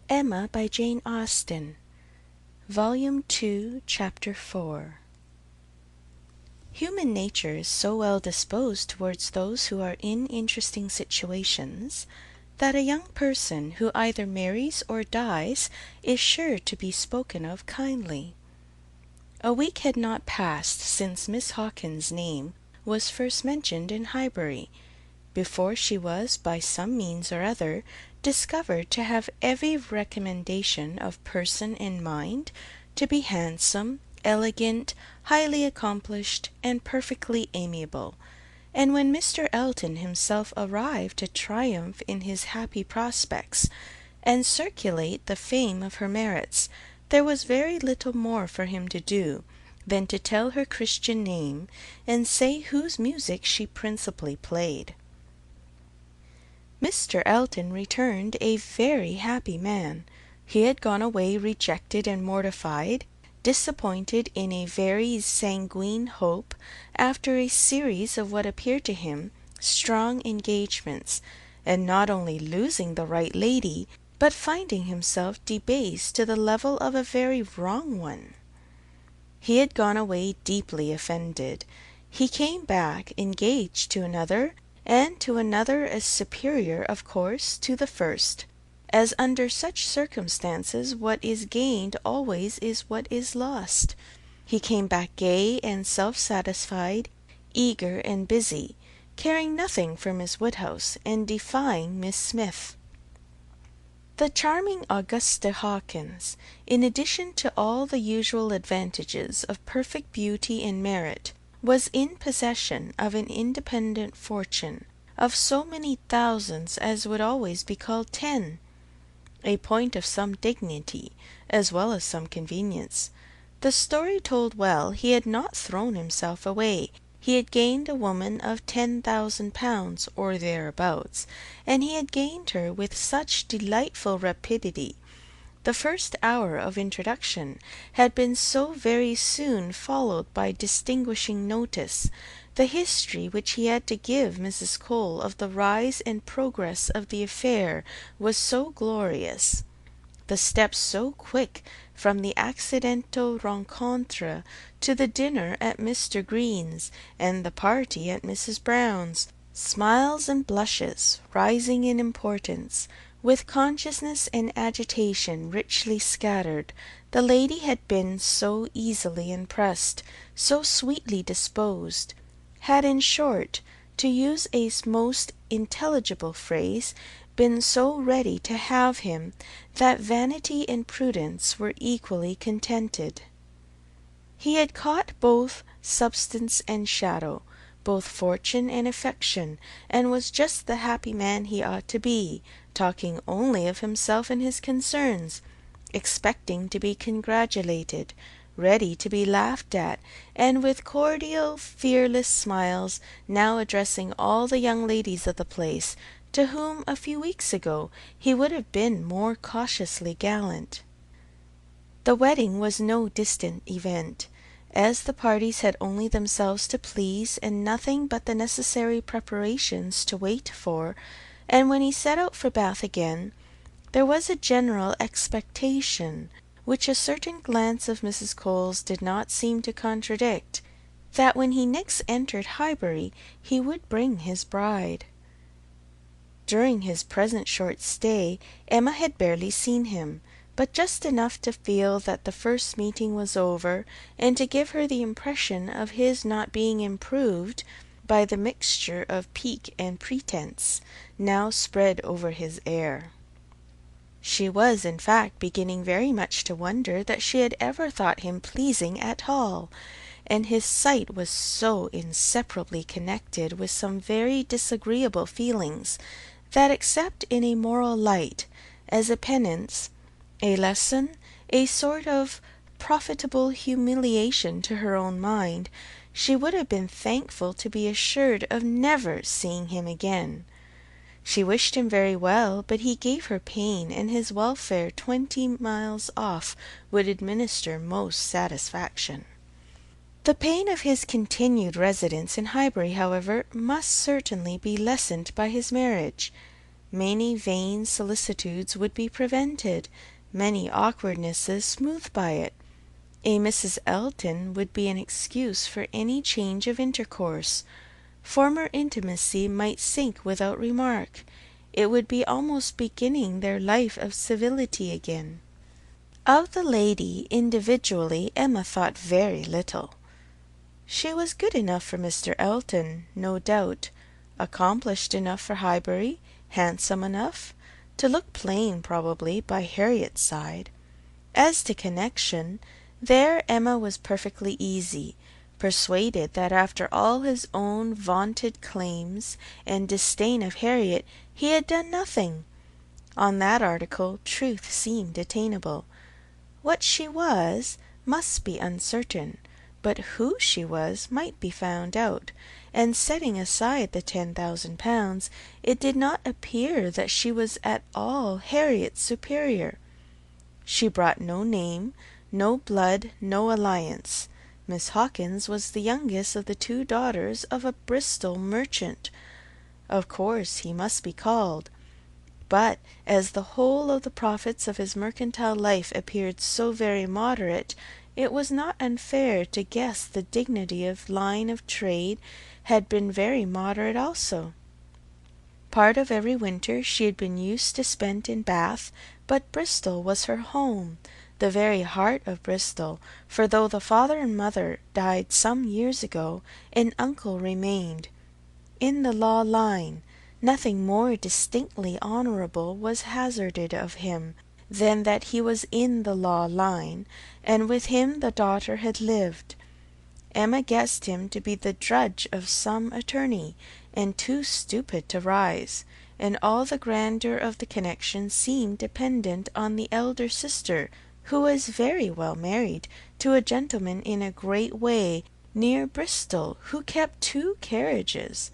Emma by Jane Austen, Volume 2, Chapter 4. Human nature is so well disposed towards those who are in interesting situations, that a young person who either marries or dies is sure to be spoken of kindly. A week had not passed since Miss Hawkins's name was first mentioned in Highbury, before she was by some means or other discovered to have every recommendation of person and mind to be handsome, elegant, highly accomplished, and perfectly amiable. And when Mr. Elton himself arrived to triumph in his happy prospects, and circulate the fame of her merits, there was very little more for him to do than to tell her Christian name, and say whose music she principally played. Mr. Elton returned a very happy man. He had gone away rejected and mortified, disappointed in a very sanguine hope, after a series of what appeared to him strong engagements, and not only losing the right lady, but finding himself debased to the level of a very wrong one. He had gone away deeply offended. He came back engaged to another, and to another as superior, of course, to the first, as under such circumstances what is gained always is what is lost. He came back gay and self-satisfied, eager and busy, caring nothing for Miss Woodhouse, and defying Miss Smith. The charming Augusta Hawkins, in addition to all the usual advantages of perfect beauty and merit, was in possession of an independent fortune of so many thousands as would always be called 10, a point of some dignity as well as some convenience. The story told well, he had not thrown himself away. He had gained a woman of £10,000 or thereabouts, and he had gained her with such delightful rapidity. The first hour of introduction had been so very soon followed by distinguishing notice. The history which he had to give Mrs. Cole of the rise and progress of the affair was so glorious, the steps so quick from the accidental rencontre to the dinner at Mr. Green's and the party at Mrs. Brown's, smiles and blushes rising in importance, with consciousness and agitation richly scattered. The lady had been so easily impressed, so sweetly disposed, had, in short, to use a most intelligible phrase, been so ready to have him, that vanity and prudence were equally contented. He had caught both substance and shadow, both fortune and affection, and was just the happy man he ought to be, talking only of himself and his concerns, expecting to be congratulated, ready to be laughed at, and with cordial, fearless smiles, now addressing all the young ladies of the place, to whom a few weeks ago he would have been more cautiously gallant. The wedding was no distant event, as the parties had only themselves to please, and nothing but the necessary preparations to wait for, and when he set out for Bath again, there was a general expectation, which a certain glance of Mrs. Cole's did not seem to contradict, that when he next entered Highbury he would bring his bride. During his present short stay Emma had barely seen him, but just enough to feel that the first meeting was over, and to give her the impression of his not being improved by the mixture of pique and pretence now spread over his air. She was, in fact, beginning very much to wonder that she had ever thought him pleasing at all, and his sight was so inseparably connected with some very disagreeable feelings, that except in a moral light, as a penance, a lesson, a sort of profitable humiliation to her own mind, she would have been thankful to be assured of never seeing him again. She wished him very well, but he gave her pain, and his welfare 20 miles off would administer most satisfaction. The pain of his continued residence in Highbury, however, must certainly be lessened by his marriage. Many vain solicitudes would be prevented, many awkwardnesses smoothed by it. A Mrs. Elton would be an excuse for any change of intercourse. Former intimacy might sink without remark. It would be almost beginning their life of civility again. Of the lady individually Emma thought very little. She was good enough for Mr. Elton, no doubt, accomplished enough for Highbury, handsome enough, to look plain probably by Harriet's side. As to connection, there Emma was perfectly easy, persuaded that after all his own vaunted claims and disdain of Harriet he had done nothing. On that article truth seemed attainable. What she was must be uncertain, but who she was might be found out, and setting aside the £10,000, it did not appear that she was at all Harriet's superior. She brought no name, no blood, no alliance. Miss Hawkins was the youngest of the 2 daughters of a Bristol merchant. Of course he must be called, but as the whole of the profits of his mercantile life appeared so very moderate, it was not unfair to guess the dignity of line of trade had been very moderate also. Part of every winter she had been used to spend in Bath, but Bristol was her home, the very heart of Bristol, for though the father and mother died some years ago, an uncle remained. In the law line, nothing more distinctly honourable was hazarded of him than that he was in the law line, and with him the daughter had lived. Emma guessed him to be the drudge of some attorney, and too stupid to rise, and all the grandeur of the connection seemed dependent on the elder sister, who was very well married to a gentleman in a great way near Bristol, who kept 2 carriages.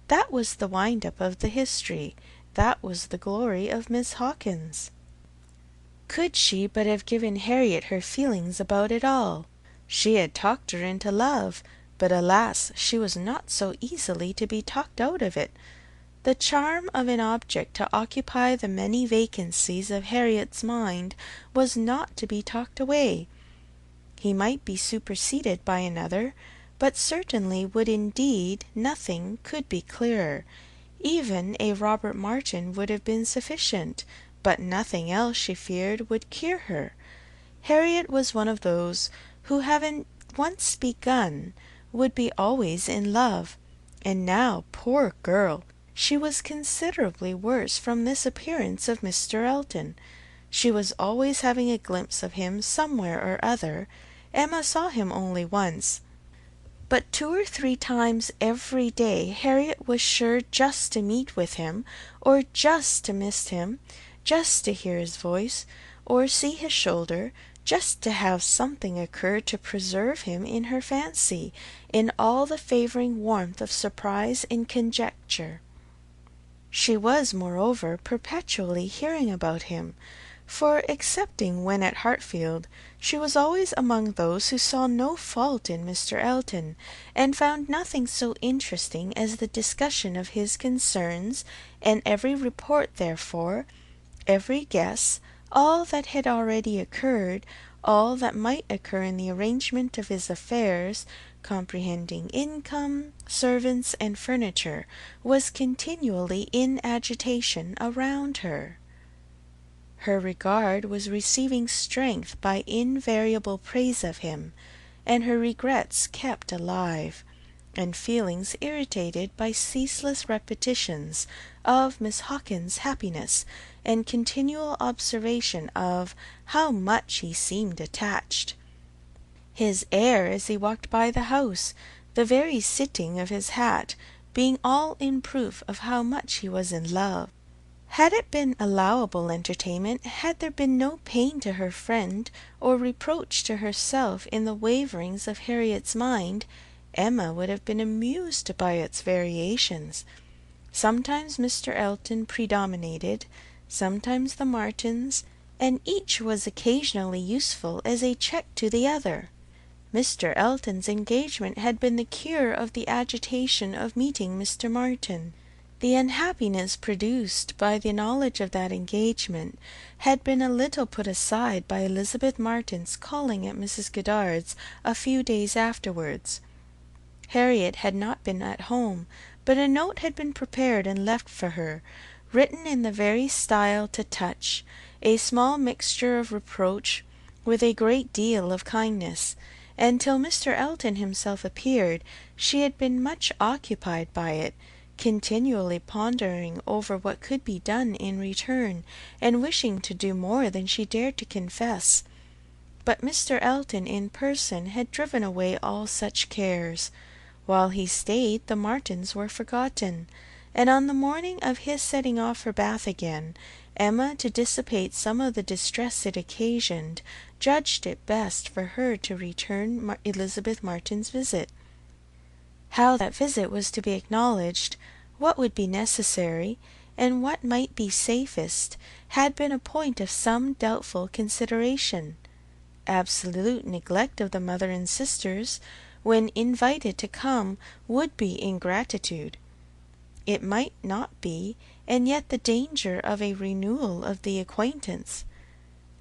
That was the wind-up of the history. That was the glory of Miss Hawkins. Could she but have given Harriet her feelings about it all! She had talked her into love, but alas, she was not so easily to be talked out of it. The charm of an object to occupy the many vacancies of Harriet's mind was not to be talked away. He might be superseded by another, but certainly would indeed nothing could be clearer. Even a Robert Martin would have been sufficient, but nothing else, she feared, would cure her. Harriet was one of those who, having once begun, would be always in love, and now, poor girl, she was considerably worse from this appearance of Mr. Elton. She was always having a glimpse of him somewhere or other. Emma saw him only once, but 2 or 3 times every day Harriet was sure just to meet with him, or just to miss him, just to hear his voice, or see his shoulder, just to have something occur to preserve him in her fancy, in all the favouring warmth of surprise and conjecture. She was, moreover, perpetually hearing about him, for, excepting when at Hartfield, she was always among those who saw no fault in Mr. Elton, and found nothing so interesting as the discussion of his concerns, and every report therefore, every guess, all that had already occurred, all that might occur in the arrangement of his affairs, comprehending income, servants, and furniture, was continually in agitation around her. Her regard was receiving strength by invariable praise of him, and her regrets kept alive, and feelings irritated by ceaseless repetitions of Miss Hawkins's happiness, and continual observation of how much he seemed attached. His air as he walked by the house, the very sitting of his hat, being all in proof of how much he was in love. Had it been allowable entertainment, had there been no pain to her friend, or reproach to herself in the waverings of Harriet's mind, Emma would have been amused by its variations. Sometimes Mr. Elton predominated, sometimes the Martins, and each was occasionally useful as a check to the other. Mr. Elton's engagement had been the cure of the agitation of meeting Mr. Martin. The unhappiness produced by the knowledge of that engagement had been a little put aside by Elizabeth Martin's calling at Mrs. Goddard's a few days afterwards. Harriet had not been at home, but a note had been prepared and left for her, written in the very style to touch, a small mixture of reproach with a great deal of kindness, and till Mr. Elton himself appeared, she had been much occupied by it, continually pondering over what could be done in return, and wishing to do more than she dared to confess. But Mr. Elton in person had driven away all such cares. While he stayed, the Martins were forgotten, and on the morning of his setting off for Bath again, Emma, to dissipate some of the distress it occasioned, judged it best for her to return Elizabeth Martin's visit. How that visit was to be acknowledged, what would be necessary, and what might be safest, had been a point of some doubtful consideration. Absolute neglect of the mother and sisters, when invited to come, would be ingratitude. It might not be, and yet the danger of a renewal of the acquaintance.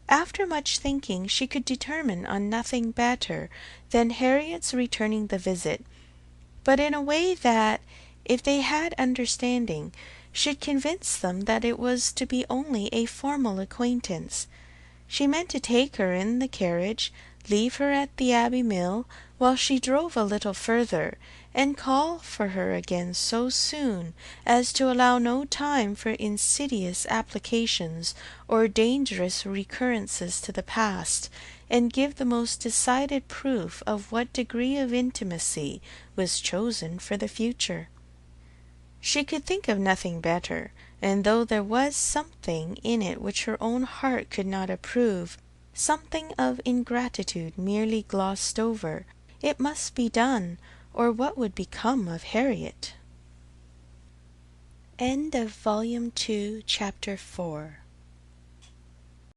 After much thinking, she could determine on nothing better than Harriet's returning the visit, but in a way that, if they had understanding, should convince them that it was to be only a formal acquaintance. She meant to take her in the carriage, leave her at the Abbey Mill while she drove a little further, and call for her again so soon as to allow no time for insidious applications or dangerous recurrences to the past, and give the most decided proof of what degree of intimacy was chosen for the future. She could think of nothing better, and though there was something in it which her own heart could not approve, something of ingratitude merely glossed over, it must be done, or what would become of Harriet? End of Volume 2, Chapter 4.